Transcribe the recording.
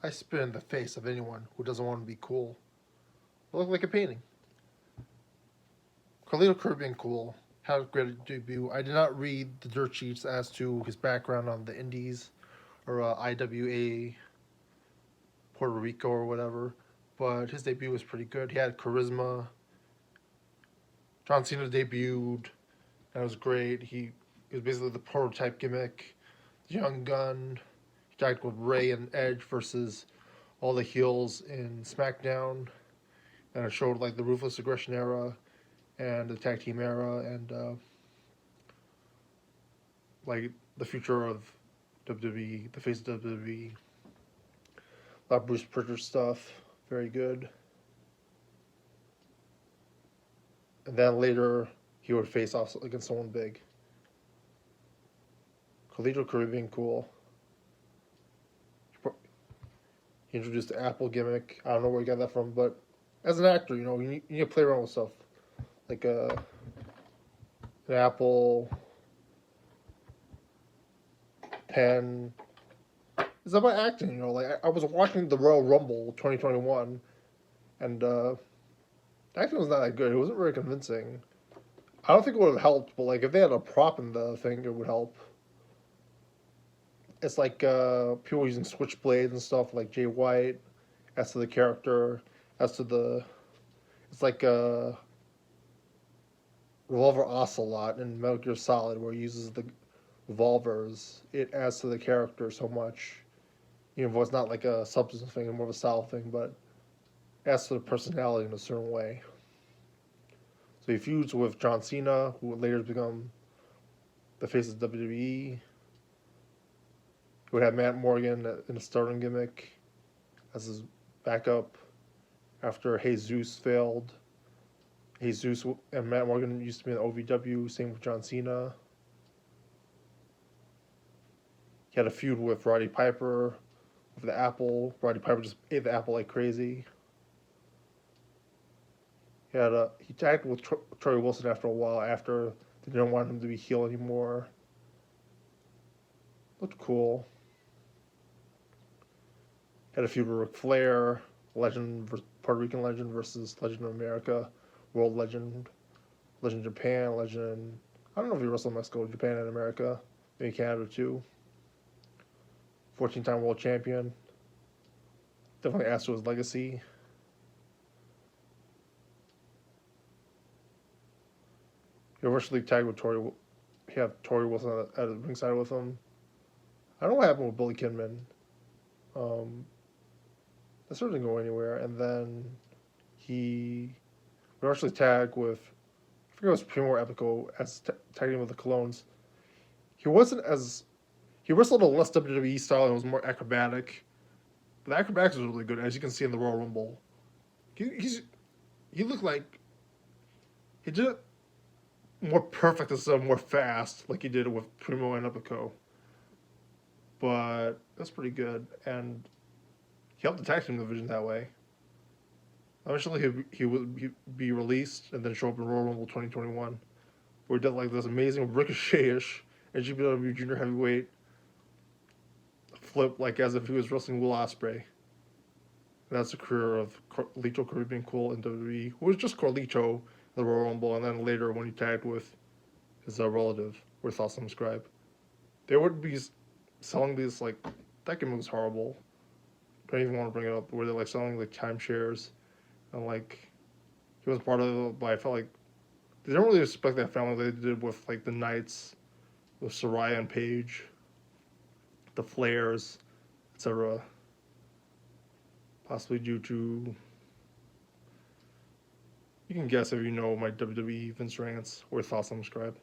I spit in the face of anyone who doesn't want to be cool. I look like a painting. Carlito Caribbean cool. Had a great debut. I did not read the dirt sheets as to his background on the Indies or IWA Puerto Rico or whatever, but his debut was pretty good. He had charisma. John Cena debuted. That was great. He was basically the prototype gimmick, the young gun. He tagged with Ray and Edge versus all the heels in SmackDown, and it showed like the Ruthless Aggression era and the tag team era and like the future of WWE, the face of WWE. A lot of Bruce Pritchard stuff, very good. And then later he would face off against someone big. Carlito Caribbean cool. He introduced the Apple gimmick. I don't know where he got that from, but as an actor, you need to play around with stuff. Like an Apple pen. It's about acting, Like I was watching the Royal Rumble 2021, and acting was not that good. It wasn't very convincing. I don't think it would have helped, but like if they had a prop in the thing, it would help. It's like people using switchblades and stuff, like Jay White, as to the character, as to the. It's like Revolver Ocelot in Metal Gear Solid, where he uses the revolvers. It adds to the character so much. It's not like a substance thing, more of a style thing, but adds to the personality in a certain way. So he feuds with John Cena, who would later become the face of WWE. He would have Matt Morgan in a starting gimmick as his backup after Jesus failed. Jesus and Matt Morgan used to be in the OVW, same with John Cena. He had a feud with Roddy Piper with the apple. Roddy Piper just ate the apple like crazy. He tagged with Troy Wilson after a while after they didn't want him to be heel anymore. Looked cool. Had a feud with Ric Flair, Puerto Rican legend versus Legend of America, world legend, legend Japan, legend. I don't know if he wrestled in Mexico, Japan, and America, maybe Canada too. 14-time world champion. Definitely adds to his legacy. He eventually tagged with Tori. He had Tori Wilson at the ringside with him. I don't know what happened with Billy Kidman. That sort of didn't go anywhere. And then he eventually tagged with, I forget it was Primo or Epico, as tagging with the Colones. He wrestled a less WWE style and was more acrobatic. But the acrobatics was really good, as you can see in the Royal Rumble. He looked like he did it more perfect instead of more fast, like he did with Primo and Epico. But that's pretty good, and he helped the tag team division that way. Eventually, he would be released and then show up in Royal Rumble 2021, where he did like this amazing ricochet-ish and GPW Junior Heavyweight flip, like as if he was wrestling Will Ospreay. And that's the career of Carlito Caribbean Cool in WWE, who was just Carlito in the Royal Rumble, and then later when he tagged with his relative, with Awesome Scribe. They would be selling these, like, that gimmick was horrible. Don't even want to bring it up, where they're like selling like timeshares, and like he was part of it, but I felt like they don't really respect that family they did with like the Knights, with Saraya and Paige, the Flairs, etc. Possibly due to, you can guess if you know my WWE Vince rants or thoughts on Scribe.